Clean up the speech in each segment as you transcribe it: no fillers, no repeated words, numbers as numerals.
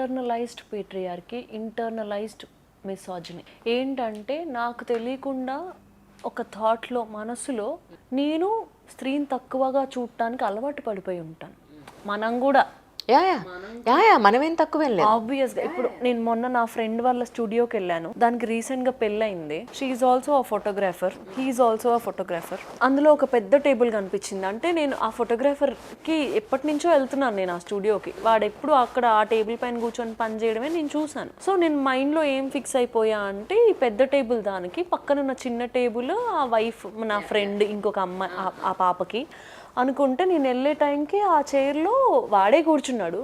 Internalised patriarchy, internalised మిసాజిని. ఏంటంటే నాకు తెలియకుండా ఒక థాట్లో, మనసులో నేను స్త్రీని తక్కువగా చూడటానికి అలవాటు పడిపోయి ఉంటాను. మనం కూడా మనమేం తక్కువేం లేదు. ఆబ్వియస్గా ఇప్పుడు నేను మొన్న నా ఫ్రెండ్ వాళ్ళ స్టూడియోకి వెళ్ళాను. దానికి రీసెంట్గా పెళ్ళయింది. She also a photographer, he's also a photographer. అందులో ఒక పెద్ద టేబుల్ కనిపించింది. అంటే నేను ఆ ఫోటోగ్రాఫర్కి ఎప్పటి నుంచో వెళ్తున్నాను నేను ఆ స్టూడియోకి. వాడు ఎప్పుడు అక్కడ ఆ టేబుల్ పైన కూర్చొని పని చేయడమే నేను చూశాను. సో నేను మైండ్లో ఏం ఫిక్స్ అయిపోయా అంటే ఈ పెద్ద టేబుల్ దానికి పక్కనున్న చిన్న టేబుల్ ఆ వైఫ్, నా ఫ్రెండ్, ఇంకొక అమ్మాయి, ఆ పాపకి అనుకుంటే, నేను వెళ్ళే టైంకి ఆ చైర్లో వాడే కూర్చున్నాడు,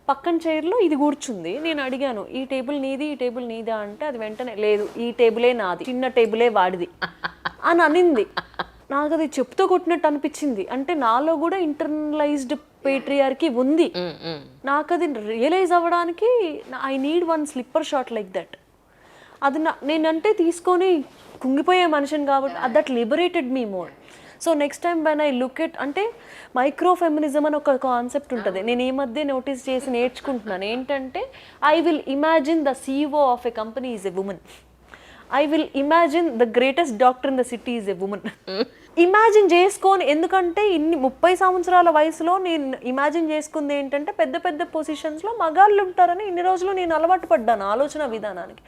పక్కన చైర్లో ఇది కూర్చుంది. నేను అడిగాను, ఈ టేబుల్ నీది, ఈ టేబుల్ నీదా అంటే అది వెంటనే లేదు, ఈ టేబులే నాది, చిన్న టేబులే వాడిది అని అనింది. నాకు అది చెప్తూ కొట్టినట్టు అనిపించింది. అంటే నాలో కూడా ఇంటర్నలైజ్డ్ పేట్రియార్కీ ఉంది. నాకు అది రియలైజ్ అవ్వడానికి I need one slipper shot like that. అది నేనంటే తీసుకొని కుంగిపోయే మనిషిని కాబట్టి that liberated me more. So next time when I look at, అంటే మైక్రో ఫెమినిజం అని ఒక కాన్సెప్ట్ ఉంటుంది. నేను ఈ మధ్య నోటీస్ చేసి నేర్చుకుంటున్నాను. ఏంటంటే I will imagine the CEO of a company is a women. I will imagine the greatest doctor in the city is a women. Imagine చేసుకొని, ఎందుకంటే 30 సంవత్సరాల వయసులో నేను ఇమాజిన్ చేసుకుంది ఏంటంటే పెద్ద పెద్ద పొజిషన్స్లో మగాళ్ళు ఉంటారని ఇన్ని రోజులు నేను అలవాటు పడ్డాను ఆలోచన విధానానికి.